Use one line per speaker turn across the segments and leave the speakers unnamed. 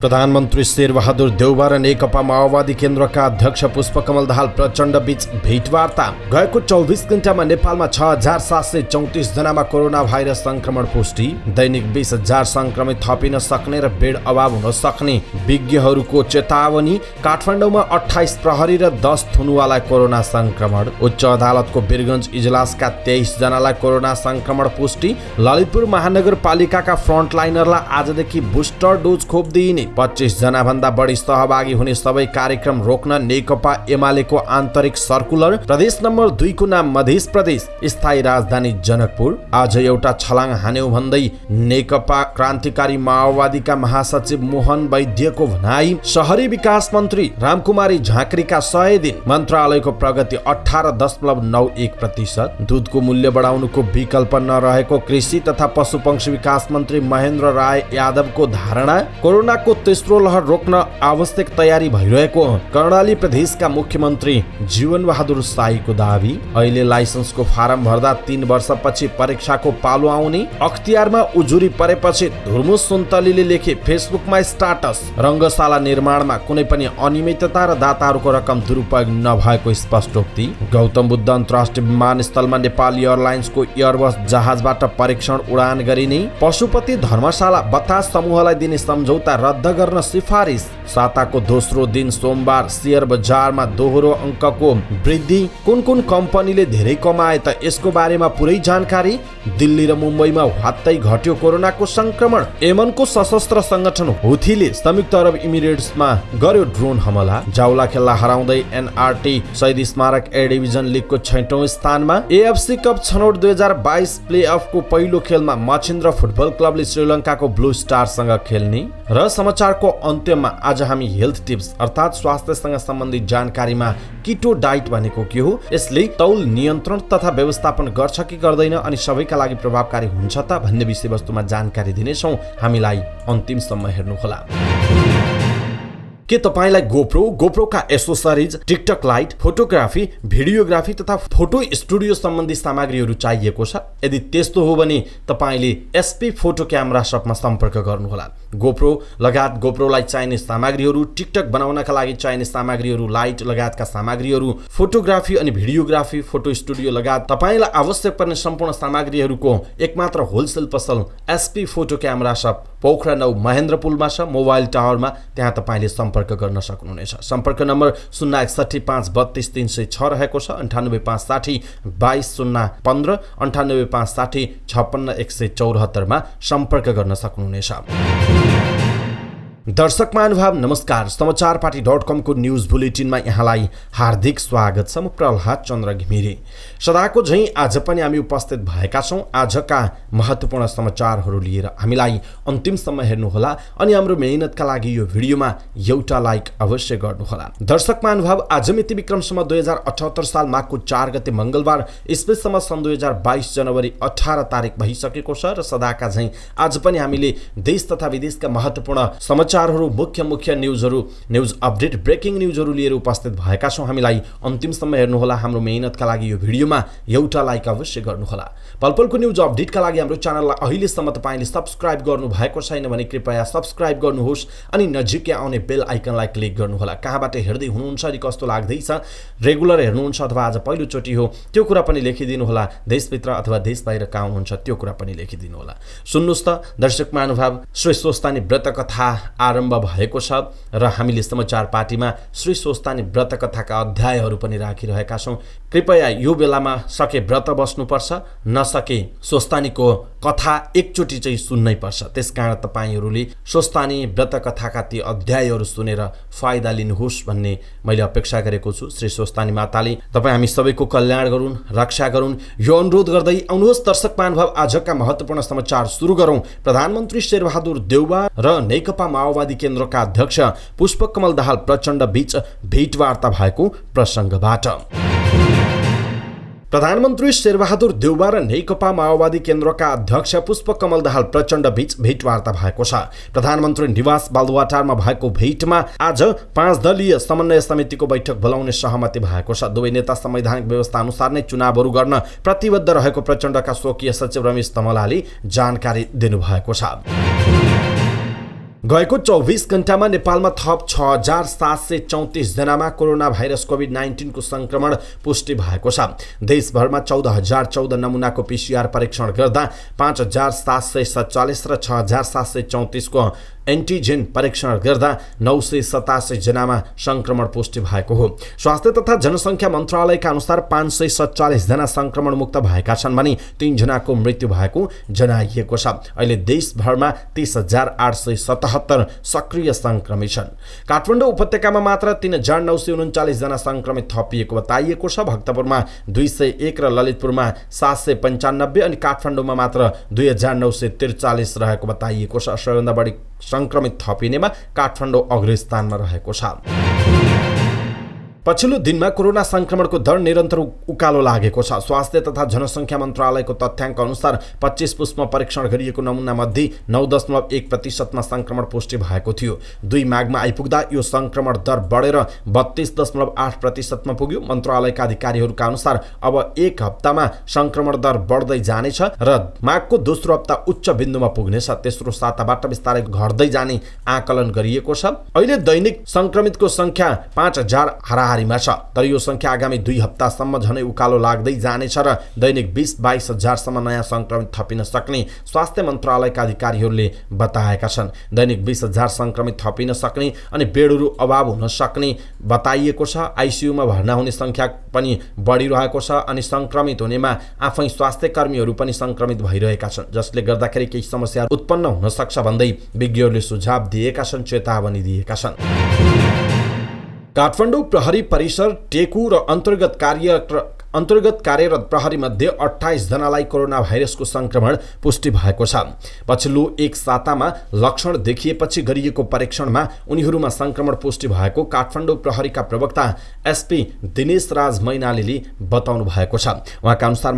प्रधानमन्त्री शेरबहादुर देउवा र नेकपा माओवादी केन्द्रका अध्यक्ष पुष्पकमल दाहाल प्रचण्ड बीच भेटवार्ता। गएको 24 घण्टामा नेपालमा 6734 जनामा कोरोना भाइरस संक्रमण पुष्टि। दैनिक 20,000 संक्रमित थपिन सक्ने र बेड अभाव हुन सक्ने विज्ञहरूको चेतावनी। काठमाडौँमा 28 प्रहरी र 10 थुनुवालाई कोरोना संक्रमण। उच्च अदालतको वीरगञ्ज इजलासका 23 जनालाई कोरोना संक्रमण पुष्टि। ललितपुर महानगरपालिकाका फ्रन्टलाइनरलाई आजदेखि बुस्टर डोज खोप दिइने। 25 जना भन्दा बढी सहभागी हुने सबै कार्यक्रम रोक्न नेकपा एमालेको आन्तरिक सर्कुलर। प्रदेश नम्बर 2 को नाम मध्य प्रदेश, स्थायी राजधानी जनकपुर। आज एउटा छलाङ हान्यौ भन्दै नेकपा क्रान्तिकारी माओवादीका महासचिव मोहन वैद्यको भनाई। शहरी विकास मन्त्री रामकुमारी झाँक्रीका 100 दिन मन्त्रालयको प्रगति 18.91%। दूधको मूल्य बढाउनुको विकल्प नरहेको कृषि तथा पशुपक्षी विकास मन्त्री महेन्द्र राय यादवको धारणा। कोरोनाको तेस्रो लहर रोक्न आवश्यक तयारी भइरहेको कर्णाली प्रदेशका मुख्यमन्त्री जीवन बहादुर साईको दावी। अहिले लाइसेन्सको फारम भर्दा 3 वर्षपछि परीक्षाको पालो आउने। अख्तियारमा उजुरी परेपछि धुर्मुस सुन्तलीले लेखे फेसबुकमा स्टाटस। रङ्गशाला निर्माणमा कुनै पनि अनियमितता र दाताहरूको रकम दुरुपयोग नभएको स्पष्टोक्ति। गौतम बुद्ध अन्तर्राष्ट्रिय विमानस्थलमा नेपाल एयरलाइन्सको एयरबस जहाजबाट परीक्षण उडान गरिने। पशुपति धर्मशाला बतास समूहलाई दिने सम्झौता रद्द गर्न सिफारिस। साताको दोस्रो दिन सोमबार शेयर बजारमा दोहोरो अङ्कको वृद्धि। कुन कुन कम्पनीले धेरै कमाए त यसको बारेमा पुरै जानकारी। दिल्ली र मुम्बईमा हत्तै घट्यो कोरोनाको संक्रमण। यमनको सशस्त्र संगठन हुथीले संयुक्त अरब इमिरेट्समा गर्यो ड्रोन हमला। जाउला खेला हराउँदै एनआरटी शहीद स्मारक ए डिभिजन लिगको 6औं स्थानमा। एएफसी कप छनौट 2022 प्लेअफको पहिलो खेलमा मछिन्द्र फुटबल क्लबले श्रीलङ्काको ब्लू स्टारसँग खेल्ने। र समाचारको अन्त्यमा आज हामी हेल्थ टिप्स अर्थात् स्वास्थ्यसँग सम्बन्धित जानकारीमा किटो डाइट भनेको के हो, यसले तौल नियन्त्रण तथा व्यवस्थापन गर्छ कि गर्दैन अनि सबैका लागि प्रभावकारी हुन्छ त भन्ने विषयवस्तुमा जानकारी दिनेछौँ। हामीलाई अन्तिमसम्म हेर्नुहोला। के तपाईलाई गोप्रोका accessories, TikTok light, photography, videography तथा फोटो स्टुडियो सम्बन्धी सामग्रीहरू चाहिएको छ? यदि त्यस्तो हो भने तपाईले एसपी फोटो क्यामेरा शपमा सम्पर्क गर्नुहोला। गोप्रो लगायत गोप्रोलाई चाहिने सामग्रीहरू, टिकटक बनाउनका लागि चाहिने सामग्रीहरू, लाइट लगायतका सामग्रीहरू, फोटोग्राफी अनि भिडियोग्राफी, फोटो स्टुडियो लगायत तपाईलाई आवश्यक पर्ने सम्पूर्ण सामग्रीहरूको एकमात्र होलसेल पसल एसपी फोटो क्यामेरा शप पोखरा 9 महेन्द्र पुलमा छ, मोबाइल टावरमा। त्यहाँ तपाईले सम्पर्क गर्न सक्नुहुनेछ। सम्पर्क नम्बर 061 532 306 रहेको छ। 98560 22015 98560 56 174 मा सम्पर्क गर्न सक्नुहुनेछ। दर्शक महानुभाव नमस्कार। समाचारपाटी.com को न्यूज बुलेटिनमा यहाँलाई हार्दिक स्वागत छ। म प्रहलाद चन्द्र घिमिरे। सदाको झैं आज पनि हामी उपस्थित भएका छौं आजका महत्त्वपूर्ण समाचारहरू लिएर। हामीलाई अन्तिमसम्म हेर्नुहोला अनि हाम्रो मेहनतका लागि यो भिडियोमा एउटा लाइक अवश्य गर्नुहोला। दर्शक महानुभाव, आज मिति विक्रम सम्वत 2078 साल माघको 4 गते मंगलबार, ईस्वी सन् 2022 जनवरी 18 तारिक भइसकेको छ र सदाका झैं आज पनि हामीले देश तथा विदेशका महत्त्वपूर्ण समाचारहरू, मुख्य न्यूजहरू, न्यूज अपडेट, ब्रेकिङ न्यूजहरू लिएर उपस्थित भएका छौं। हामीलाई अन्तिमसम्म हेर्नुहोला। हाम्रो मेहनतका लागि यो भिडियोमा एउटा लाइक अवश्य गर्नुहोला। पलपलको न्यूज अपडेटका लागि हाम्रो च्यानललाई अहिलेसम्म तपाईले सब्स्क्राइब गर्नु भएको छैन भने कृपया सब्स्क्राइब गर्नुहोस् अनि नजिकै आउने बेल आइकनलाई क्लिक गर्नुहोला। कहाँबाट हेर्दै हुनुहुन्छ अनि कस्तो लाग्दैछ, रेगुलर हेर्नुहुन्छ अथवा आज पहिलो चोटि हो, त्यो कुरा पनि लेखिदिनु होला। देशभित्र अथवा देश बाहिर कहाँ हुनुहुन्छ त्यो कुरा पनि लेखिदिनु होला। सुन्नुस् त दर्शक महानुभाव, श्री स्वस्तानी व्रत कथा आरम्भ भएको छ र हामीले समाचार पार्टीमा श्री स्वस्तानी व्रत कथाका अध्यायहरू पनि राखिरहेका छौं। कृपया यो बेलामा सके व्रत बस्नुपर्छ, नसके स्वस्तानीको कथा एकचोटि चाहिँ सुन्नै पर्छ। त्यसकारण तपाईहरूले स्वस्तानी व्रत कथाका ती अध्यायहरू सुनेर फाइदा लिनुहोस् भन्ने मैले अपेक्षा गरेको छु। श्री स्वस्तानी माताले तपाईँ हामी सबैको कल्याण गरून्, रक्षा गरून्, यो अनुरोध गर्दै आउनुहोस् दर्शक महानुभाव, आजका महत्त्वपूर्ण समाचार सुरु गरौँ। प्रधानमन्त्री शेरबहादुर देउवा र नेकपा माओवादी केन्द्रका अध्यक्ष पुष्पकमल दाहाल प्रचण्ड बीच भेटवार्ता भएको प्रसङ्गबाट। प्रधानमन्त्री शेरबहादुर देउवा र नेकपा माओवादी केन्द्रका अध्यक्ष पुष्पकमल दाहाल प्रचण्ड बीच भेटवार्ता भएको छ। प्रधानमन्त्री निवास बालुवाटारमा भएको भेटमा आज 5 दलीय समन्वय समितिको बैठक बोलाउने सहमति भएको छ। दुवै नेता संवैधानिक व्यवस्था अनुसार नै चुनावहरू गर्न प्रतिबद्ध रहेको प्रचण्डका स्वकीय सचिव रमेश तमलाले जानकारी दिनुभएको छ। गएको 24 घण्टामा नेपालमा थप 6,734 जनामा कोरोना भाइरस कोभिड-19 को संक्रमण पुष्टि भएको छ। देशभरमा 14,014 नमुनाको PCR परीक्षण गर्दा 5,747 र 6,734 को एन्टिजेन परीक्षण गर्दा 987 जनामा संक्रमण पुष्टि भएको हो। स्वास्थ्य तथा जनसङ्ख्या मन्त्रालयका अनुसार 547 जना संक्रमण मुक्त भएका छन् भने 3 जनाको मृत्यु भएको जनाइएको छ। अहिले देशभरमा 30,877 सक्रिय संक्रमित छन्। काठमाडौँ उपत्यकामा मात्र 3,939 जना संक्रमित थपिएको बताइएको छ। भक्तपुरमा 201 र ललितपुरमा 795 अनि काठमाडौँमा मात्र 2,943 रहेको बताइएको छ। सबैभन्दा बढी संक्रमित थपिनेमा काठमाडौँ अग्रस्थानमा रहेको छ। पछिल्लो दिनमा कोरोना संक्रमणको दर निरन्तर उकालो लागेको छ। स्वास्थ्य तथा जनसङ्ख्या मन्त्रालयको तथ्याङ्क अनुसार 25 पुसमा परीक्षण गरिएको नमुना मध्ये 9.1% संक्रमण पुष्टि भएको थियो। 2 माघमा आइपुग्दा यो संक्रमण दर बढेर 32.8% पुग्यो। मन्त्रालयका अधिकारीहरूका अनुसार अब 1 हप्तामा संक्रमण दर बढ्दै जानेछ र माघको दोस्रो हप्ता उच्च बिन्दुमा पुग्नेछ। तेस्रो साताबाट बिस्तारै घट्दै जाने आकलन गरिएको छ। अहिले दैनिक संक्रमितको संख्या 5,000 हाराहारीमा छ, तर यो संख्या आगामी 2 हप्तासम्म झनै उकालो लाग्दै जानेछ र दैनिक 20-22 हजारसम्म नयाँ संक्रमित थपिन सक्ने स्वास्थ्य मन्त्रालयका अधिकारीहरूले बताएका छन्। दैनिक 20 हजार संक्रमित थपिन सक्ने अनि बेडहरू अभाव हुन सक्ने बताइएको छ। आइसियुमा भर्ना हुने संख्या पनि बढिरहेको छ अनि संक्रमित हुनेमा आफै स्वास्थ्य कर्मीहरू पनि संक्रमित भइरहेका छन्, जसले गर्दाखेरि केही समस्या उत्पन्न हुन सक्छ भन्दै विज्ञहरूले सुझाव दिएका छन्, चेतावनी दिएका छन्। काठमाडौँ प्रहरी परिसर टेकु र अन्तर्गत कार्यरत प्रहरी मध्ये 28 जनालाई कोरोना भाइरसको संक्रमण पुष्टि भएको छ। पछिल्लो 1 सातामा लक्षण देखिएपछि गरिएको परीक्षणमा उनीहरूमा संक्रमण पुष्टि भएको काठमाडौँ प्रहरीका प्रवक्ता एसपी दिनेश राज मैनालीले बताउनु भएको छ। उहाँका अनुसार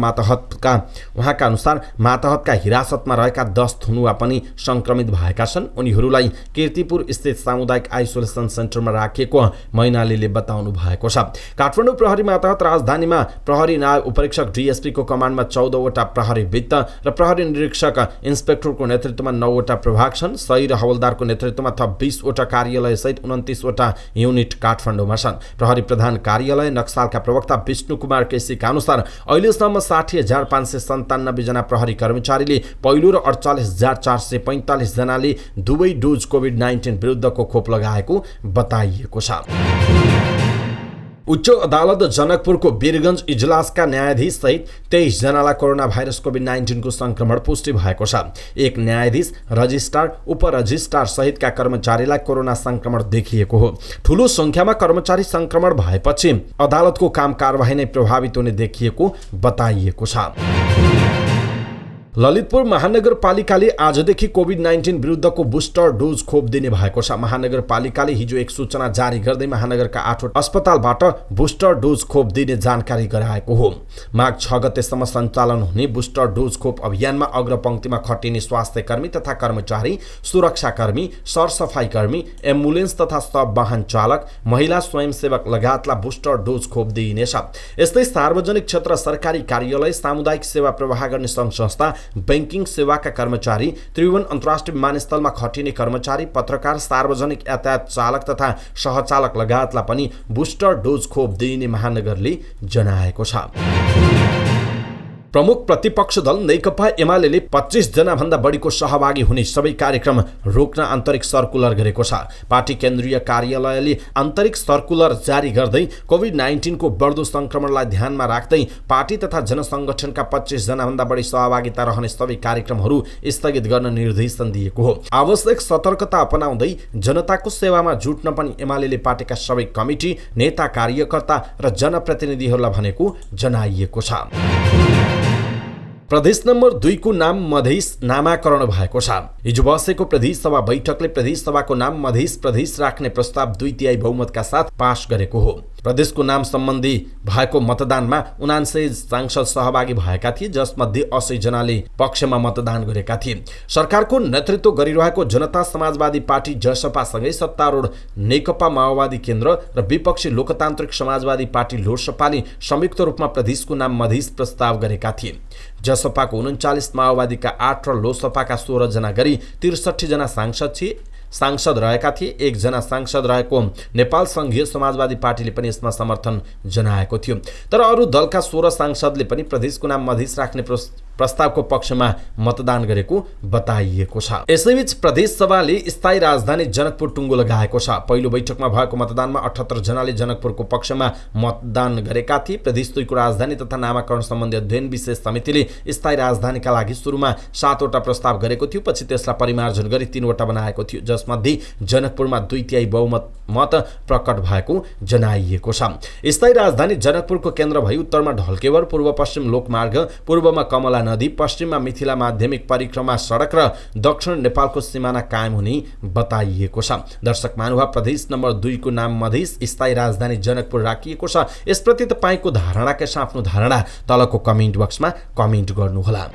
मातहतका हिरासतमा रहेका 10 थुनुवा पनि संक्रमित भएका छन्। उनीहरूलाई कीर्तिपुर स्थित सामुदायिक आइसोलेसन सेन्टरमा राखिएको मैनालीले बताउनु भएको छ। काठमाडौँ प्रहरी मातहत राजधानीमा प्रहरी नायब उपरीक्षक डीएसपी को कमान्डमा 14 वटा प्रहरी वित्त र प्रहरी निरीक्षक इन्सपेक्टरको नेतृत्वमा 9 वटा प्रभाग छन्। सही र हवलदारको नेतृत्वमा थप 20 वटा कार्यालय सहित 29 वटा युनिट काठमाडौँमा छन्। प्रहरी प्रधान कार्यालय नक्सालका प्रवक्ता विष्णु कुमार केसीका अनुसार अहिलेसम्म 60,597 जना प्रहरी कर्मचारीले पहिलो र 48,445 जनाले दुवै डोज कोभिड-19 विरुद्धको खोप लगाएको बताइएको छ। उच्च अदालत जनकपुरको वीरगञ्ज इजलासका न्यायाधीश सहित 23 जनालाई कोरोना भाइरस कोभिड-19 को संक्रमण पुष्टि भएको छ। एक न्यायाधीश, रजिस्ट्रार, उपरजिस्ट्रार सहितका कर्मचारीलाई कोरोना संक्रमण देखिएको हो। ठूलो संख्यामा कर्मचारी संक्रमण भएपछि अदालतको काम कारबाही नै प्रभावित हुने देखिएको बताइएको छ। ललितपुर महानगरपालिकाले आजदेखि कोभिड-19 विरुद्धको बुस्टर डोज खोप दिने भएको छ। महानगरपालिकाले हिजो एक सूचना जारी गर्दै महानगरका 8 अस्पतालबाट बुस्टर डोज खोप दिने जानकारी गराएको हो। माघ 6 गतेसम्म सञ्चालन हुने बुस्टर डोज खोप अभियानमा अग्रपंक्तिमा खटिने स्वास्थ्य कर्मी तथा कर्मचारी, सुरक्षाकर्मी, सरसफाई कर्मी, एम्बुलेन्स तथा सब वाहन चालक, महिला स्वयंसेवक लगायतलाई बुस्टर डोज खोप दिइनेछ। यस्तै सार्वजनिक क्षेत्र सरकारी कार्यालय, सामुदायिक सेवा प्रवाह गर्ने सङ्घ संस्था, बैंकिङ सेवाका कर्मचारी, त्रिभुवन अन्तर्राष्ट्रिय विमानस्थलमा खटिने कर्मचारी, पत्रकार, सार्वजनिक यातायात चालक तथा सहचालक लगायतलाई पनि बुस्टर डोज खोप दिइने महानगरले जनाएको छ। प्रमुख प्रतिपक्ष दल नेकपा एमाले 25 जना भन्दा बढीको सहभागी हुने सबै कार्यक्रम रोक्न आन्तरिक सर्कुलर गरेको छ। पार्टी केन्द्रीय कार्यालयले आन्तरिक सर्कुलर जारी गर्दै कोभिड-19 को बढ्दो संक्रमणलाई ध्यानमा राख्दै पार्टी तथा जनसंगठनका 25 जना भन्दा बढी सहभागिता रहने सबै कार्यक्रमहरू स्थगित गर्न निर्देशन दिएको हो। आवश्यक सतर्कता अपनाउँदै जनताको सेवामा जुट्न पनि एमाले पार्टीका सबै कमिटी, नेता, कार्यकर्ता र जनप्रतिनिधिहरूलाई भनेको जनाइएको छ। प्रदेश नम्बर 2 को नाम मधेस नामाकरण भएको छ। हिजो बसेको प्रदेश सभा बैठकले प्रदेश सभाको नाम मधेस प्रदेश राख्ने प्रस्ताव 2/3 बहुमतका साथ पास गरेको हो। प्रदेशको नाम सम्बन्धी भएको मतदानमा 79 सांसद सहभागी भएका थिए, जसमध्ये 80 जनाले पक्षमा मतदान गरेका थिए। सरकारको नेतृत्व गरिरहेको जनता समाजवादी पार्टी जसपासँगै सत्तारूढ नेकपा माओवादी केन्द्र र विपक्षी लोकतान्त्रिक समाजवादी पार्टी लोजपाले संयुक्त रूपमा प्रदेशको नाम मधेस प्रस्ताव गरेका थिए। जसपाको 39, माओवादीका 8 र लोजपाका 16 जना गरी 63 जना सांसद थिए। सांसद रहेका थिए। एकजना सांसद रहेको नेपाल संघीय समाजवादी पार्टीले पनि यसमा समर्थन जनाएको थियो। तर अरू दलका 16 सांसदले पनि प्रदेशको नाम मधेस राख्ने प्रस्तावको पक्षमा मतदान गरेको बताइएको छ। यसैबीच प्रदेश सभाले स्थायी राजधानी जनकपुर टुङ्गो लगाएको छ। पहिलो बैठकमा भएको मतदानमा 78 जनाले जनकपुरको पक्षमा मतदान गरेका थिए। प्रदेश 2 को राजधानी तथा नामाकरण सम्बन्धी अध्ययन विशेष समितिले स्थायी राजधानीका लागि सुरुमा 7 वटा प्रस्ताव गरेको थियो, पछि त्यसलाई परिमार्जन गरी 3 वटा बनाएको थियो, जसमध्ये जनकपुरमा 2/3 बहुमत प्रकट भएको जनाइएको छ। स्थायी राजधानी जनकपुरको केन्द्र भई उत्तरमा ढल्केवर, पूर्व पश्चिम लोकमार्ग, पूर्वमा कमला नदी, पश्चिममा मिथिला माध्यमिक परिक्रमा सडक र दक्षिण नेपालको सिमाना कायम हुने बताइएको छ। दर्शक महानुभाव, प्रदेश नम्बर 2 को नाम मधेस, स्थायी राजधानी जनकपुर राखिएको छ। यसप्रति तपाईको धारणा के आफ्नो धारणा तलको कमेन्ट बक्समा कमेन्ट गर्नुहोला।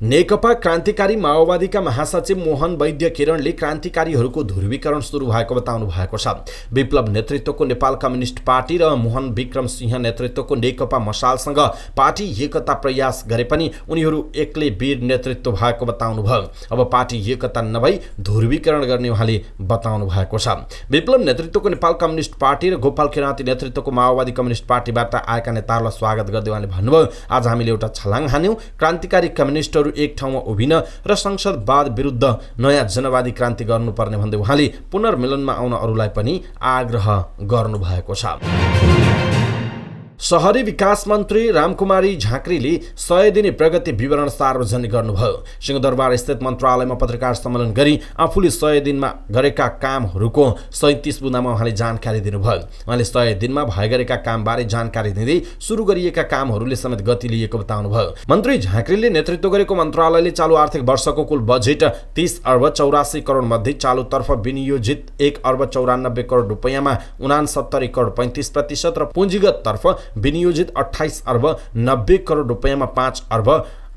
नेकपा क्रान्तिकारी माओवादीका महासचिव मोहन वैद्य किरणले क्रान्तिकारीहरूको ध्रुवीकरण सुरु भएको बताउनु भएको छ। विप्लव नेतृत्वको नेपाल कम्युनिस्ट पार्टी र मोहन विक्रम सिंह नेतृत्वको नेकपा मसालसँग पार्टी एकता प्रयास गरे पनि उनीहरू एक्लै वीर नेतृत्व भएको बताउनु भयो। अब पार्टी एकता नभई ध्रुवीकरण गर्ने उहाँले बताउनु भएको छ। विप्लव नेतृत्वको नेपाल कम्युनिस्ट पार्टी र गोपाल किराँती नेतृत्वको माओवादी कम्युनिस्ट पार्टीबाट आएका नेताहरूलाई स्वागत गर्दै उहाँले भन्नुभयो, आज हामीले एउटा छलाङ हान्यौं, क्रान्तिकारी कम्युनिस्टहरू एक ठाउँमा उभिन र संसदवाद विरुद्ध नयाँ जनवादी क्रान्ति गर्नुपर्ने भन्दै उहाँले पुनर्मिलनमा आउन अरूलाई पनि आग्रह गर्नुभएको छ। शहरी विकास मन्त्री रामकुमारी झाँक्रीले 100 दिने प्रगति विवरण सार्वजनिक गर्नुभयो। सिंहदरबार स्थित मन्त्रालयमा पत्रकार सम्मेलन गरी आफूले 100 दिनमा गरेका कामहरूको 37 बुँदामा उहाँले जानकारी दिनुभयो। उहाँले 100 दिनमा भए गरेका कामबारे जानकारी दिँदै सुरु गरिएका कामहरूले समेत गति लिएको बताउनुभयो। मन्त्री झाँक्रीले नेतृत्व गरेको मन्त्रालयले चालु आर्थिक वर्षको कुल बजेट 30 अर्ब 84 करोड मध्ये चालुतर्फ विनियोजित 1 अर्ब 94 करोड रुपैयाँमा 69 करोड 35% र पुँजीगत तर्फ विनियोजित 28 अर्ब 90 करोड रुपैयाँमा 5 अर्ब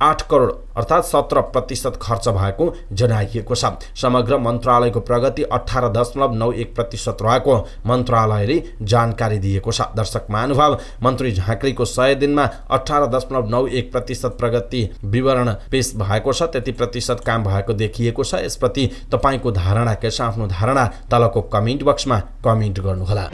8 करोड अर्थात् 17% खर्च भएको जनाइएको छ। समग्र मन्त्रालयको प्रगति 18.91% रहेको मन्त्रालयले जानकारी दिएको छ। दर्शक महानुभाव, मन्त्री झाँक्रीको 100 दिनमा 18.91% प्रगति विवरण पेश भएको छ। त्यति प्रतिशत काम भएको देखिएको छ। यसप्रति तपाईको धारणा के छ? आफ्नो धारणा तलको कमेन्ट बक्समा कमेन्ट गर्नुहोला।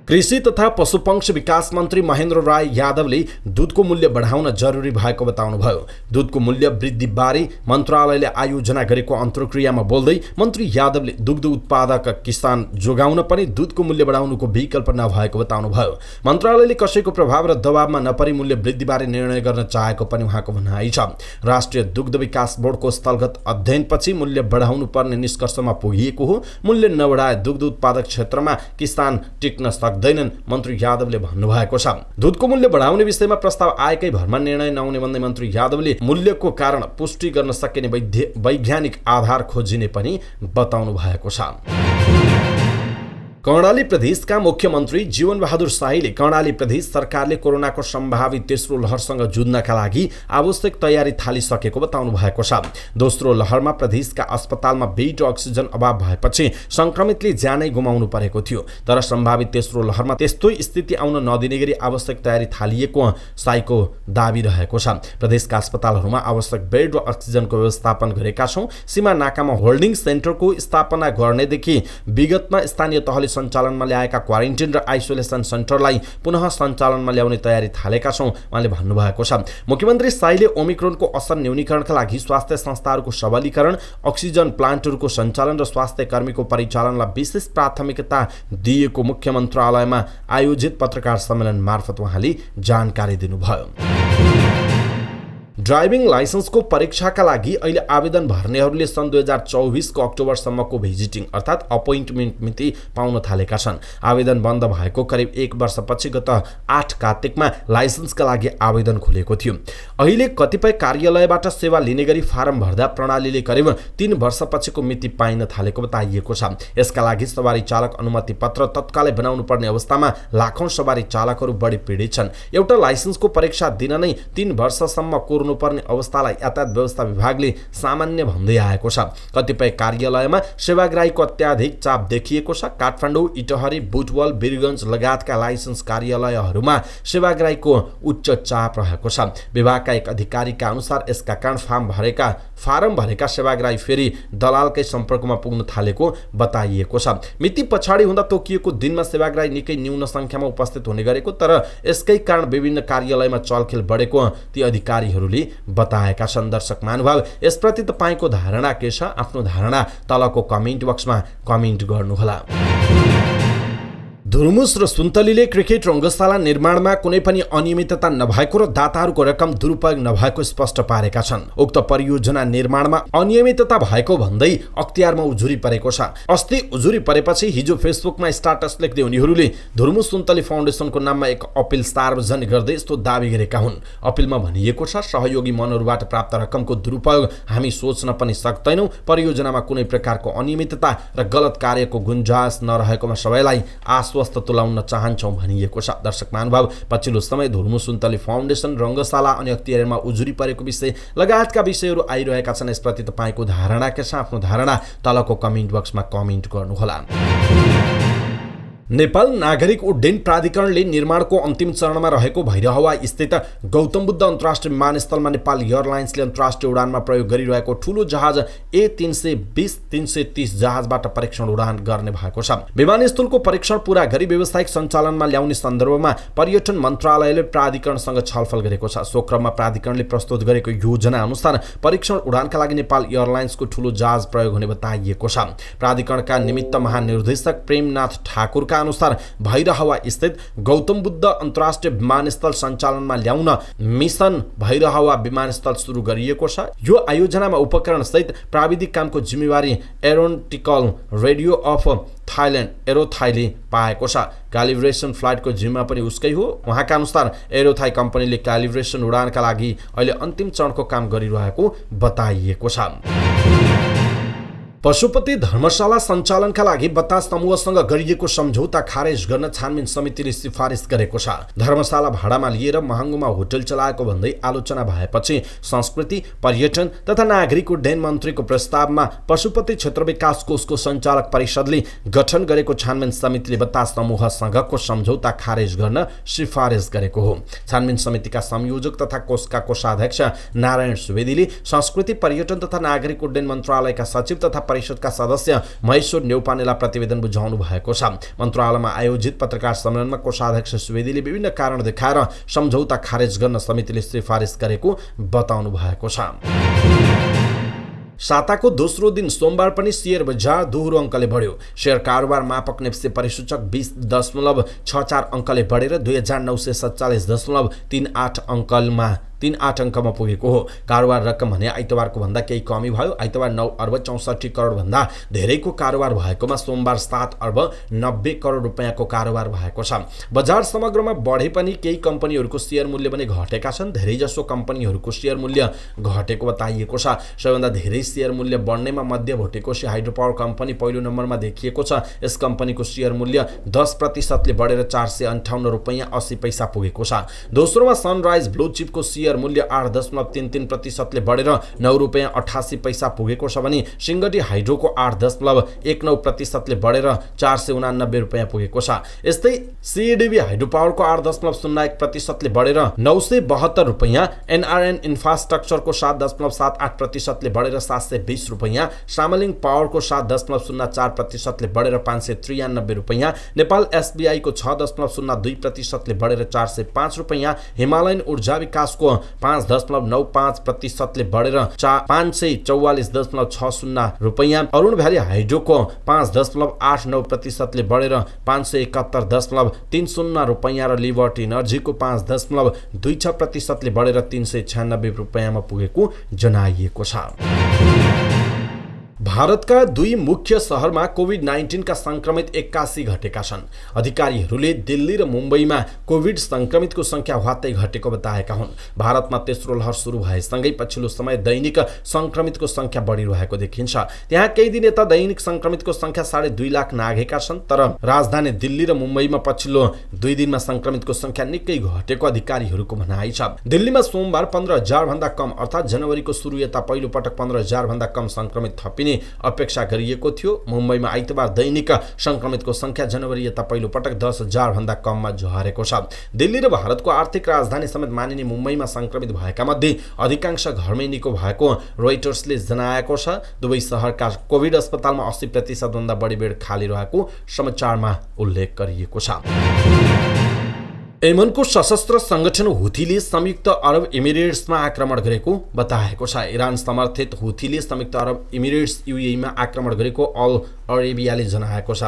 कृषि तथा पशुपक्षी विकास मन्त्री महेन्द्र राय यादवले दूधको मूल्य बढाउन जरुरी भएको बताउनुभयो। दूधको मूल्य वृद्धिबारे मन्त्रालयले आयोजना गरेको अन्तर्क्रियामा बोल्दै मन्त्री यादवले दुग्ध उत्पादक किसान जोगाउन पनि दूधको मूल्य बढाउनुको विकल्प नभएको बताउनुभयो। मन्त्रालयले कसैको प्रभाव र दबावमा नपरी मूल्य वृद्धिबारे निर्णय गर्न चाहेको पनि उहाँको भनाइ छ। राष्ट्रिय दुग्ध विकास बोर्डको स्थलगत अध्ययनपछि मूल्य बढाउनु पर्ने निष्कर्षमा पुगिएको हो। मूल्य नबढाए दुग्ध उत्पादक क्षेत्रमा किसान टिक्न सक्दैनन्, मन्त्री यादवले भन्नुभएको छ। दूधको मूल्य बढाउने विषयमा प्रस्ताव आएकै भरमा निर्णय नहुने भन्दै मन्त्री यादवले मूल्यको कारण पुष्टि गर्न सकिने वैज्ञानिक आधार खोजिने पनि बताउनु भएको छ। कर्णाली प्रदेशका मुख्यमन्त्री जीवन बहादुर शाहीले कर्णाली प्रदेश सरकारले कोरोनाको सम्भावित तेस्रो लहरसँग जुझ्नका लागि आवश्यक तयारी थालिसकेको बताउनु भएको छ। दोस्रो लहरमा प्रदेशका अस्पतालमा बेड र अक्सिजन अभाव भएपछि संक्रमितले ज्यानै गुमाउनु परेको थियो। तर सम्भावित तेस्रो लहरमा त्यस्तो स्थिति आउन नदिने गरी आवश्यक तयारी थालिएको शाहीको दाबी रहेको छ। प्रदेशका अस्पतालहरूमा आवश्यक बेड र अक्सिजनको व्यवस्थापन गरेका छौं। सीमा नाकामा होल्डिङ सेन्टरको स्थापना गर्नेदेखि विगतमा स्थानीय तहले सञ्चालनमा ल्याएका क्वारेन्टाइन र आइसोलेसन सेन्टरलाई पुनः सञ्चालनमा ल्याउने तयारी थालेका छौं, उहाँले भन्नुभएको छ। मुख्यमन्त्री शाहीले ओमिक्रोनको असर न्यूनीकरणका लागि स्वास्थ्य संस्थाहरूको सबलीकरण, अक्सिजन प्लान्टहरूको सञ्चालन र स्वास्थ्य कर्मीको परिचालनलाई विशेष प्राथमिकता दिएको मुख्य मन्त्रालयमा आयोजित पत्रकार सम्मेलन मार्फत उहाँले जानकारी दिनुभयो। ड्राइभिङ लाइसेन्सको परीक्षाका लागि अहिले आवेदन भर्नेहरूले सन् 2024 को अक्टोबरसम्मको भिजिटिङ अर्थात् अपोइन्टमेन्ट मिति पाउन थालेका छन्। आवेदन बन्द भएको करिब 1 वर्षपछि गत 8 कार्तिकमा लाइसेन्सका लागि आवेदन खुलेको थियो। अहिले कतिपय कार्यालयबाट सेवा लिने गरी फारम भर्दा प्रणालीले करिब 3 वर्षपछिको मिति पाइन थालेको बताइएको छ। यसका लागि सवारी चालक अनुमति पत्र तत्कालै बनाउनु पर्ने अवस्थामा लाखौं सवारी चालकहरू बढी पीडित छन्। एउटा लाइसेन्सको परीक्षा दिन नै 3 वर्षसम्म कोर्नु हुनुपर्ने अवस्थालाई यातायात व्यवस्था विभागले सामान्य भन्दै आएको छ। कतिपय कार्यालयमा सेवाग्राहीको अत्याधिक चाप देखिएको छ। काठमाडौँ, इटहरी, बुटवल, वीरगञ्ज लगायतका लाइसेन्स कार्यालयहरूमा सेवाग्राहीको उच्च चाप रहेको छ। विभागका एक अधिकारीका अनुसार यसका कारण फारम भरेका सेवाग्राही फेरि दलालकै सम्पर्कमा पुग्न थालेको बताइएको छ। मिति पछाडि हुँदा तोकिएको दिनमा सेवाग्राही निकै न्यून संख्यामा उपस्थित हुने गरेको, तर यसकै कारण विभिन्न कार्यालयमा चलखेल बढेको ती अधिकारीहरूले बताएका छन्। दर्शक महानुभाव, यसप्रति तपाईँको धारणा के छ? आफ्नो धारणा तलको कमेन्ट बक्समा कमेन्ट गर्नुहोला। धुर्मुस र सुन्तलीले क्रिकेट रङ्गशाला निर्माणमा कुनै पनि अनियमितता नभएको र दाताहरूको रकम दुरुपयोग नभएको स्पष्ट पारेका छन्। उक्त परियोजना निर्माणमा अनियमितता भएको भन्दै अख्तियारमा उजुरी परेको छ। अस्ति उजुरी परेपछि हिजो फेसबुकमा स्टाटस लेख्दै उनीहरूले धुर्मुस सुन्तली फाउन्डेसनको नाममा एक अपिल सार्वजनिक गर्दै यस्तो दावी गरेका हुन्। अपिलमा भनिएको छ, सहयोगी मनहरूबाट प्राप्त रकमको दुरुपयोग हामी सोच्न पनि सक्दैनौँ। परियोजनामा कुनै प्रकारको अनियमितता र गलत कार्यको गुन्जाइस नरहेकोमा सबैलाई आश्वस्त तुलाउन चाहन्छौँ भनिएको छ। दर्शक महानुभाव, पछिल्लो समय धुर्मुस सुन्तली फाउन्डेसन, रङ्गशाला अनि अख्तियारमा उजुरी परेको विषय लगायतका विषयहरू आइरहेका छन्। यसप्रति तपाईँको धारणा के छ? आफ्नो धारणा तलको कमेन्ट बक्समा कमेन्ट गर्नुहोला। नेपाल नागरिक उड्डयन प्राधिकरणले निर्माणको अन्तिम चरणमा रहेको भैरहवा स्थित गौतम बुद्ध अन्तर्राष्ट्रिय विमानस्थलमा नेपाल एयरलाइन्सले अन्तर्राष्ट्रिय उडानमा प्रयोग गरिरहेको ठूलो जहाज A320-330 जहाजबाट परीक्षण उडान गर्ने भएको छ। विमानस्थलको परीक्षण पूरा गरी व्यावसायिक सञ्चालनमा ल्याउने सन्दर्भमा पर्यटन मन्त्रालयले प्राधिकरणसँग छलफल गरेको छ। सो क्रममा प्राधिकरणले प्रस्तुत गरेको योजना अनुसार परीक्षण उडानका लागि नेपाल एयरलाइन्सको ठूलो जहाज प्रयोग हुने बताइएको छ। प्राधिकरणका निमित्त महानिर्देशक प्रेमनाथ ठाकुरका अनुसार भैरहवा स्थित गौतम बुद्ध अन्तर्राष्ट्रिय विमानस्थल सञ्चालनमा ल्याउन मिसन भैरहवा विमानस्थल सुरु गरिएको छ। यो आयोजनामा उपकरण सहित प्राविधिक कामको जिम्मेवारी एरोनटिकल रेडियो अफ थाइल्यान्ड एरोथाईले पाएको छ। क्यालिब्रेसन फ्लाइटको जिम्मा पनि उसकै हो। उहाँका अनुसार एरोथाई कम्पनीले क्यालिब्रेसन उडानका लागि अहिले अन्तिम चरणको काम गरिरहेको बताइएको छ। पशुपति धर्मशाला सञ्चालनका लागि बतास समूहसँग गरिएको सम्झौता खारेज गर्न छानबिन समितिले सिफारिस गरेको छ। धर्मशाला भाडामा लिएर महँगोमा होटल चलाएको भन्दै आलोचना भएपछि संस्कृति, पर्यटन तथा नागरिक उड्डयन मन्त्रीको प्रस्तावमा पशुपति क्षेत्र विकास कोषको सञ्चालक परिषदले गठन गरेको छानबिन समितिले बतास समूहसँगको सम्झौता खारेज गर्न सिफारिस गरेको हो। छानबिन समितिका संयोजक तथा कोषका कोषाध्यक्ष नारायण सुवेदीले संस्कृति, पर्यटन तथा नागरिक उड्डयन मन्त्रालयका सचिव तथा परिषदका सदस्य महेश्वर न्यौपानेलाई प्रतिवेदन बुझाउनु भएको छ। मन्त्रालयमा आयोजित पत्रकार सम्मेलनमा कोषाध्यक्ष सुवेदीले विभिन्न कारण देखाएर सम्झौता खारेज गर्न समितिले सिफारिस गरेको बताउनु भएको छ। साताको दोस्रो दिन सोमबार पनि शेयर बजार दोहोरो अङ्कले बढ्यो। शेयर कारोबार मापक नेप्से परिसूचक 20.64 अङ्कले बढेर 2977.38 अङ्कमा पुगेको हो। कारोबार रकम भने आइतबारको भन्दा केही कमी भयो। आइतबार 9 अर्ब 64 करोड भन्दा धेरैको कारोबार भएकोमा सोमबार 7 अर्ब 90 करोड रुपैयाँको कारोबार भएको छ। बजार समग्रमा बढे पनि केही कम्पनीहरूको शेयर मूल्य पनि घटेका छन्। धेरैजसो कम्पनीहरूको शेयर मूल्य घटेको बताइएको छ। सबैभन्दा धेरै शेयर मूल्य बढ्नेमा मध्य भोटेकोशी हाइड्रो पावर कम्पनी पहिलो नम्बरमा देखिएको छ। यस कम्पनीको शेयर मूल्य 10% ले बढेर 458 रुपैयाँ 80 पैसा पुगेको छ। दोस्रोमा सनराइज ब्लू चिपको शेयर मूल्य 8.33% ले बढेर 9 रुपैयाँ 88 पैसा पुगेको छ भने सिंगटी हाइड्रोको 8.19% ले बढेर 489 रुपैयाँ पुगेको छ। यस्तै सीडीबी हाइड्रो पावरको 8.01% ले बढेर 972 रुपैयाँ, एनआरएन इन्फ्रास्ट्रक्चरको 7.78% ले बढेर 720 रुपैयाँ, सामलिङ पावरको 7.04% ले बढेर 593 रुपैयाँ, नेपाल एसबीआई को 6.02% ले बढेर 405 रुपैयाँ, हिमालयन ऊर्जा विकासको 5.95% ले बढेर 544.60 रुपैयाँ, अरुण भ्याली हाइड्रोको 5.89% ले बढेर 571.30 रुपैयाँ र लिबर्टी इनर्जीको 5.26% ले बढेर 396 रुपैयाँमा पुगेको जनाइएको छ। भारतका दुई मुख्य शहरमा कोभिड-19 का संक्रमित 81 घटेका छन्। अधिकारीहरूले दिल्ली र मुम्बईमा कोभिड संक्रमितको संख्या ह्वात्तै घटेको बताएका हुन्। भारतमा तेस्रो लहर सुरु भएसँगै पछिल्लो समय दैनिक संक्रमितको संख्या बढिरहेको देखिन्छ। त्यहाँ केही दिन यता दैनिक संक्रमितको संख्या 2.5 लाख नाघेका छन्, तर राजधानी दिल्ली र मुम्बईमा पछिल्लो 2 दिनमा संक्रमितको संख्या निकै घटेको अधिकारीहरूको भनाइ छ। दिल्लीमा सोमबार 15,000 भन्दा कम अर्थात् जनवरीको सुरु यता पहिलो पटक 15,000 भन्दा कम संक्रमित थपिने अपेक्षा गरिएको थियो। मुम्बईमा आइतबार दैनिक संक्रमितको संख्या जनवरी यता पहिलो पटक 10,000 भन्दा कममा झरेको छ। दिल्ली र भारतको आर्थिक राजधानी समेत मानिने मुम्बईमा संक्रमित भएका मध्ये अधिकांश घरमै निको भएको रोइटर्सले जनाएको छ। दुवै शहरका कोभिड अस्पतालमा 80% भन्दा बढी बेड खाली रहेको समाचारमा उल्लेख गरिएको छ। यमनको सशस्त्र संगठन हुथीले संयुक्त अरब इमिरेट्समा आक्रमण गरेको बताएको छ। इरान समर्थित हुथीले संयुक्त अरब इमिरेट्स यूएईमा आक्रमण गरेको अल अरेबियाले जनाएको छ।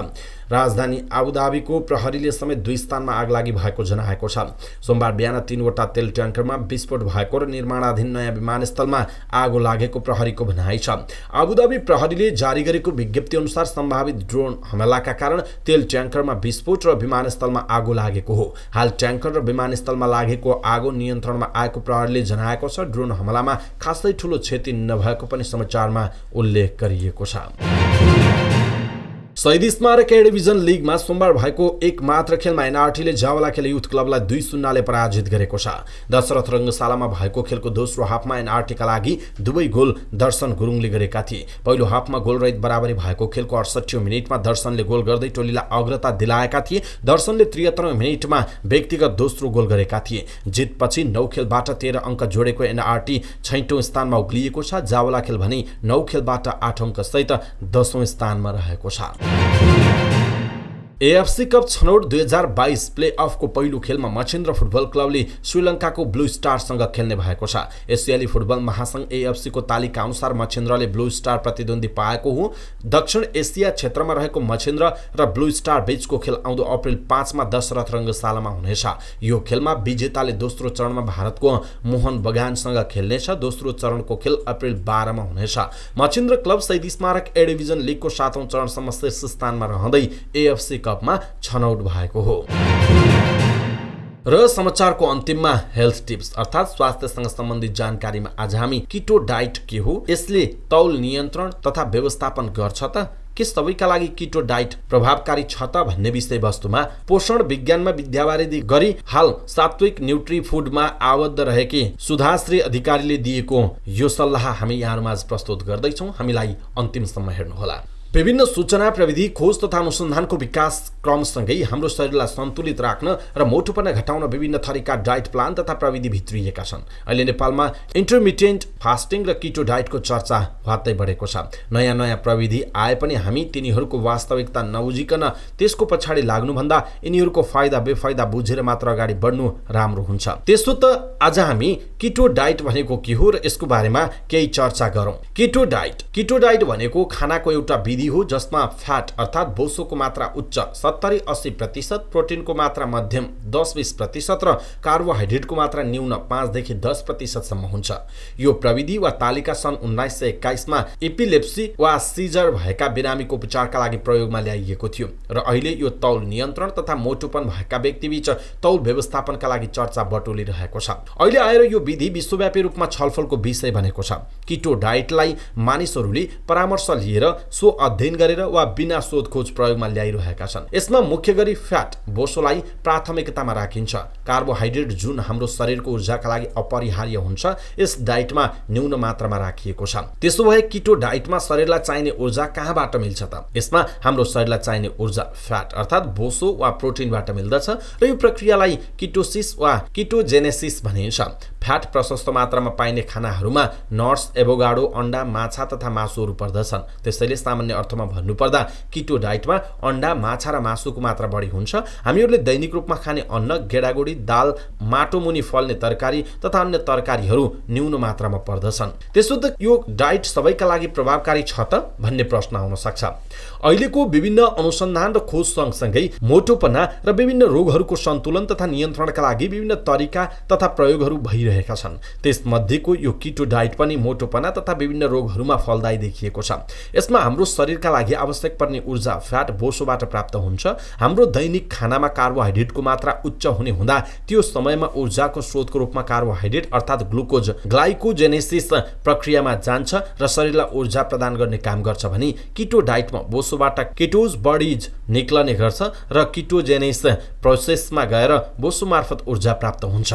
राजधानी आबुधाबीको प्रहरीले समेत 2 स्थानमा आगलागी भएको जनाएको छ। सोमबार बिहान 3वटा तेल ट्याङ्करमा विस्फोट भएको र निर्माणाधीन नयाँ विमानस्थलमा आगो लागेको प्रहरीको भनाइ छ। आबुधाबी प्रहरीले जारी गरेको विज्ञप्ति अनुसार सम्भावित ड्रोन हमलाका कारण तेल ट्याङ्करमा विस्फोट र विमानस्थलमा आगो लागेको हो। हाल ट्याङ्कर र विमानस्थलमा लागेको आगो नियन्त्रणमा आएको प्रहरीले जनाएको छ। ड्रोन हमलामा खासै ठूलो क्षति नभएको पनि समाचारमा उल्लेख गरिएको छ। शहीद स्मारक ए डिभिजन लिगमा सोमबार भएको एक मात्र खेलमा एनआरटीले जावला खेल युथ क्लबलाई 2-0ले पराजित गरेको छ। दशरथ रङ्गशालामा भएको खेलको दोस्रो हाफमा एनआरटीका लागि दुवै गोल दर्शन गुरुङले गरेका थिए। पहिलो हाफमा गोलरहित बराबरी भएको खेलको 68औं मिनेटमा दर्शनले गोल गर्दै टोलीलाई अग्रता दिलाएका थिए। दर्शनले 73औं मिनेटमा व्यक्तिगत दोस्रो गोल गरेका थिए। जितपछि 9 खेलबाट 13 अङ्क जोडेको एनआरटी 6औं स्थानमा उक्लिएको छ। जावला खेल भने 9 खेलबाट 8 अङ्क सहित 10औं स्थानमा रहेको छ। एएफसी कप छनौट 2022 प्लेअफको पहिलो खेलमा मछिन्द्र फुटबल क्लबले श्रीलङ्काको ब्लू स्टारसँग खेल्ने भएको छ। एसियाली फुटबल महासंघ एएफसीको तालिका अनुसार मछिन्द्रले ब्लू स्टार प्रतिद्वन्दी पाएको हो। दक्षिण एसिया क्षेत्रमा रहेको मछिन्द्र र ब्लू स्टार बीचको खेल आउँदो अप्रिल 5 मा दशरथ रङ्गशालामा हुनेछ। यो खेलमा विजेताले दोस्रो चरणमा भारतको मोहन बगानसँग खेल्नेछ। दोस्रो चरणको खेल अप्रिल 12 मा हुनेछ। मछिन्द्र क्लब शहीद स्मारक ए डिभिजन लिगको 7औं चरणसम्म शीर्ष स्थानमा रहँदै एएफसी कपमा छनौट भएको हो। र समाचारको अन्तिममा हेल्थ टिप्स अर्थात् स्वास्थ्यसँग सम्बन्धित जानकारीमा आज हामी किटो डाइट के हो, यसले तौल नियन्त्रण तथा व्यवस्थापन गर्छ त, के सबैका लागि किटो डाइट प्रभावकारी छ त भन्ने विषयवस्तुमा पोषण विज्ञानमा विद्यावारिधि गरी हाल सात्विक न्युट्री फुडमा आबद्ध रहेकी सुधाश्री अधिकारीले दिएको यो सल्लाह हामी यहाँहरुमाझ प्रस्तुत गर्दैछौँ। हामीलाई अन्तिमसम्म हेर्नुहोला। विभिन्न सूचना प्रविधि खोज तथा अनुसन्धानको विकास क्रमसँगै हाम्रो शरीरलाई सन्तुलित राख्न र मोटोपना घटाउन विभिन्न थरीका डाइट प्लान तथा प्रविधि भित्रिएका छन्। अहिले नेपालमा इन्टरमिटेन्ट फास्टिङ र किटो डाइटको चर्चा ह्वात्तै बढेको छ। नयाँ नयाँ प्रविधि आए पनि हामी तिनीहरूको वास्तविकता नबुझिकन त्यसको पछाडि लाग्नुभन्दा यिनीहरूको फाइदा बेफाइदा बुझेर मात्र अगाडि बढ्नु राम्रो हुन्छ। त्यसो त आज हामी किटो डाइट भनेको के हो र यसको बारेमा केही चर्चा गरौँ। किटो डाइट भनेको खानाको एउटा विधि हो जसमा फ्याट अर्थात् बोसोको मात्रा उच्च 70-80%, प्रोटिनको मात्रा मध्यम 10-20% र कार्बोहाइड्रेटको मात्रा न्यून 5 देखि 10% सम्म हुन्छ। यो प्रविधि वा तालिका सन् 1921 मा एपिलेप्सी वा सिजर भएका बिरामीको उपचारका लागि प्रयोगमा ल्याइएको थियो र अहिले यो तौल नियन्त्रण तथा मोटोपन भएका व्यक्तिबीच तौल व्यवस्थापनका लागि चर्चा बटुलिरहेको छ। अहिले आएर यो विधि विश्वव्यापी रूपमा छलफलको विषय बनेको छ। किटो डाइटलाई मानिसहरूले परामर्श लिएर सो अध्ययन गरेर वा बिना सोधखोज प्रयोगमा ल्याइरहेका छन्। यसमा मुख्य गरी फ्याट बोसोलाई प्राथमिकतामा राखिन्छ। कार्बोहाइड्रेट जुन हाम्रो शरीरको ऊर्जाका लागि अपरिहार्य हुन्छ यस डाइटमा न्यून मात्रामा राखिएको छ। त्यसो भए किटो डाइटमा शरीरलाई चाहिने ऊर्जा कहाँबाट मिल्छ त? यसमा हाम्रो शरीरलाई चाहिने ऊर्जा फ्याट अर्थात् बोसो वा प्रोटिनबाट मिल्दछ र यो प्रक्रियालाई किटोसिस वा किटोजेनेसिस भनिन्छ। फ्याट प्रशस्त मात्रामा पाइने खानाहरूमा नट्स, एभोगाडो, अण्डा, माछा तथा मासुहरू पर्दछन्। त्यसैले सामान्य अर्थमा भन्नुपर्दा किटो डाइटमा अन्डा, माछा र मासुको मात्रा बढी हुन्छ। हामीहरूले दैनिक रूपमा खाने अन्न, गेडागुडी, दाल, माटो मुनि फल्ने तरकारी तथा अन्य तरकारीहरू न्यून मात्रामा पर्दछन्। त्यसो त यो डाइट सबैका लागि प्रभावकारी छ त भन्ने प्रश्न आउन सक्छ। अहिलेको विभिन्न अनुसन्धान र खोज सँगसँगै मोटोपना र विभिन्न रोगहरूको सन्तुलन तथा नियन्त्रणका लागि विभिन्न तरिका तथा प्रयोगहरू भइरहेका छन्। त्यसमध्येको यो किटो डाइट पनि मोटोपना तथा विभिन्न रोगहरूमा फलदायी देखिएको छ। यसमा हाम्रो शरीरका लागि आवश्यक पर्ने ऊर्जा फ्याट बोसोबाट प्राप्त हुन्छ। हाम्रो दैनिक खानामा कार्बोहाइड्रेटको मात्रा उच्च हुने हुँदा त्यो समयमा ऊर्जाको स्रोतको रूपमा कार्बोहाइड्रेट अर्थात् ग्लुकोज ग्लाइकोजेनेसिस प्रक्रियामा जान्छ र शरीरलाई ऊर्जा प्रदान गर्ने काम गर्छ भने किटो डाइटमा बोसोबाट केटोज बडीज निक्लने गर्छ र किटोजेनेस प्रोसेसमा गएर बोसो मार्फत ऊर्जा प्राप्त हुन्छ।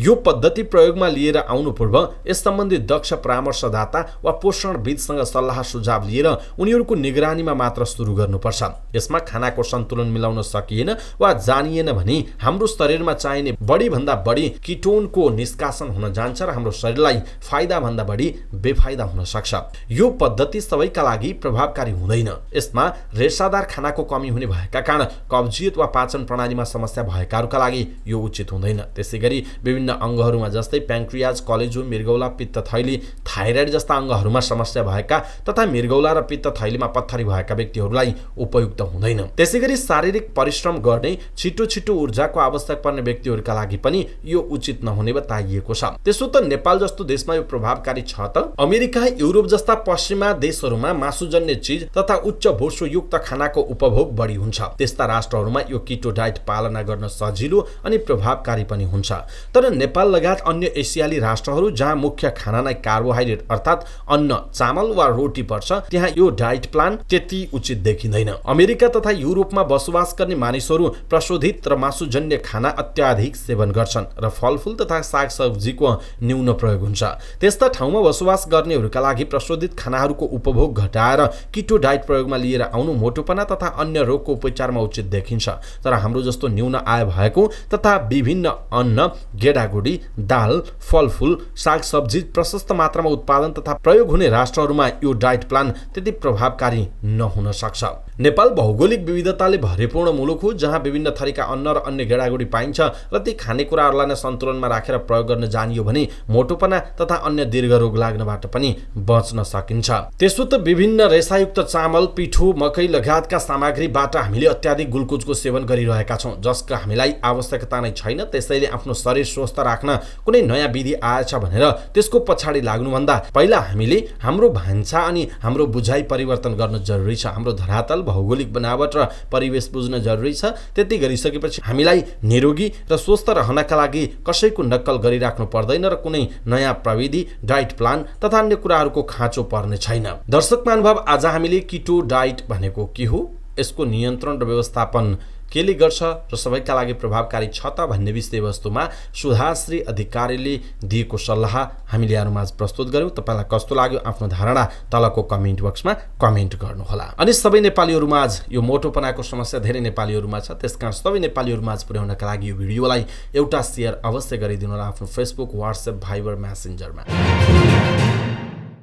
यो पद्धति प्रयोगमा लिएर आउनु पूर्व यस सम्बन्धी दक्ष परामर्शदाता वा पोषणविदसँग सल्लाह सुझाव लिएर उनीहरूको निगरानीमा मात्र सुरु गर्नुपर्छ। यसमा खानाको सन्तुलन मिलाउन सकिएन वा जानिएन भने हाम्रो शरीरमा चाहिने बढीभन्दा बढी किटोनको निष्कासन हुन जान्छ र हाम्रो शरीरलाई फाइदाभन्दा बढी बेफाइदा हुन सक्छ। यो पद्धति सबैका लागि प्रभावकारी हुँदैन। यसमा रेसादार खानाको कमी हुने भएका कारण कब्जियत वा पाचन प्रणालीमा समस्या भएकाहरूका लागि यो उचित हुँदैन। त्यसैगरी विभिन्न अङ्गहरूमा जस्तै प्याङ्क्रियाज, कलेजो, मृगौला, पित्तथैली, थाइरोइड जस्ता अङ्गहरूमा समस्या भएका तथा मृगौला र पित्तथैलीमा पत्थरी भएका व्यक्तिहरूलाई उपयुक्त हुँदैन। त्यसैगरी शारीरिक परिश्रम गर्ने, छिटो छिटो ऊर्जाको आवश्यक पर्ने व्यक्तिहरूका लागि पनि यो उचित नहुने बताइएको छ। त्यसो त नेपाल जस्तो देशमा यो प्रभावकारी छ त? अमेरिका, युरोप जस्ता पश्चिमा देशहरूमा मासुजन्य चीज तथा उच्च भोषोयुक्त खानाको उपभोग बढी हुन्छ। त्यस्ता राष्ट्रहरूमा यो किटो डाइट पालना गर्न सजिलो अनि प्रभावकारी पनि हुन्छ। तर नेपाल लगायत अन्य एसियाली राष्ट्रहरू जहाँ मुख्य खाना नै कार्बोहाइड्रेट अर्थात् अन्न, चामल वा रोटी पर्छ, त्यहाँ यो डाइट प्लान त्यति उचित देखिँदैन। अमेरिका तथा युरोपमा बसोबास गर्ने मानिसहरू प्रशोधित र मासुजन्य खाना अत्याधिक सेवन गर्छन् र फलफुल तथा सागसब्जीको न्यून प्रयोग हुन्छ। त्यस्ता ठाउँमा बसोबास गर्नेहरूका लागि प्रशोधित खानाहरूको उपभोग घटाएर किटो डाइट प्रयोगमा लिएर आउनु मोटोपना तथा अन्य रोगको उपचारमा उचित देखिन्छ। तर हाम्रो जस्तो न्यून आय भएको तथा विभिन्न अन्न, गेडागुडी, दाल, फलफुल, सागसब्जी प्रशस्त मात्रामा उत्पादन तथा प्रयोग हुने राष्ट्रहरूमा यो डाइट प्लान त्यति प्रभावकारी नहुन सक्छ। नेपाल भौगोलिक विविधताले भरिपूर्ण मुलुक हो जहाँ विभिन्न थरीका अन्न र अन्य गेडागुडी पाइन्छ र ती खानेकुराहरूलाई नै सन्तुलनमा राखेर प्रयोग गर्न जानियो भने मोटोपना तथा अन्य दीर्घ रोग लाग्नबाट पनि बच्न सकिन्छ। त्यसो त विभिन्न रेसायुक्त चामल, पिठो, मकै लगायतका सामग्रीबाट हामीले अत्याधिक ग्लुकोजको सेवन गरिरहेका छौँ जसको हामीलाई आवश्यकता नै छैन। त्यसैले आफ्नो शरीर स्वस्थ राख्न कुनै नयाँ विधि आएछ भनेर त्यसको पछाडि लाग्नुभन्दा पहिला हामीले हाम्रो भान्सा अनि हाम्रो बुझाइ परिवर्तन गर्न जरुरी छ। हाम्रो धरातल, भौगोलिक बनावट र परिवेश बुझ्न जरुरी छ। त्यति गरिसकेपछि हामीलाई निरोगी र स्वस्थ रहनका लागि कसैको नक्कल गरिराख्नु पर्दैन र कुनै नयाँ प्रविधि, डाइट प्लान तथा अन्य कुराहरूको खाँचो पर्ने छैन। दर्शक महानुभाव, आज हामीले किटो डाइट भनेको के हो, यसको नियन्त्रण र व्यवस्थापन केले गर्छ र सबैका लागि प्रभावकारी छ त भन्ने विषयवस्तुमा सुधाश्री अधिकारीले दिएको सल्लाह हामीले यहाँहरुमाझ प्रस्तुत गर्यौं। तपाईलाई कस्तो लाग्यो आफ्नो धारणा तलको कमेन्ट बक्समा कमेन्ट गर्नुहोला। अनि सबै नेपालीहरुमाझ यो मोटोपनाको समस्या धेरै नेपालीहरुमा छ, त्यसकारण सबै नेपालीहरुमाझ पुर्याउनका लागि यो भिडियोलाई एउटा शेयर अवश्य गरिदिनु होला आफ्नो फेसबुक, व्हाट्सएप, भाइबर, मेसेन्जरमा।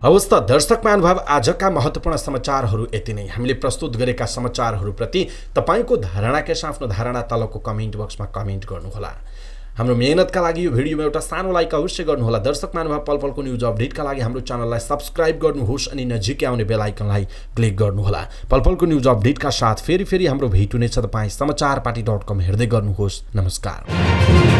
अवस्था दर्शक महानुभाव, आजका महत्त्वपूर्ण समाचारहरू यति नै। हामीले प्रस्तुत गरेका समाचारहरूप्रति तपाईको धारणा के छ, आफ्नो धारणा तलको कमेन्ट बक्समा कमेन्ट गर्नुहोला। हाम्रो मेहनतका लागि यो भिडियोमा एउटा सानो लाइक अवश्य गर्नुहोला। दर्शक महानुभाव, पलपलको न्यूज अपडेटका लागि हाम्रो च्यानललाई सब्स्क्राइब गर्नुहोस् अनि नजिकै आउने बेल आइकनलाई क्लिक गर्नुहोला। पलपलको न्यूज अपडेटका साथ फेरि हाम्रो भेट हुनेछ। तपाई समाचारपाटी.com हेर्दै गर्नुहोस्। नमस्कार।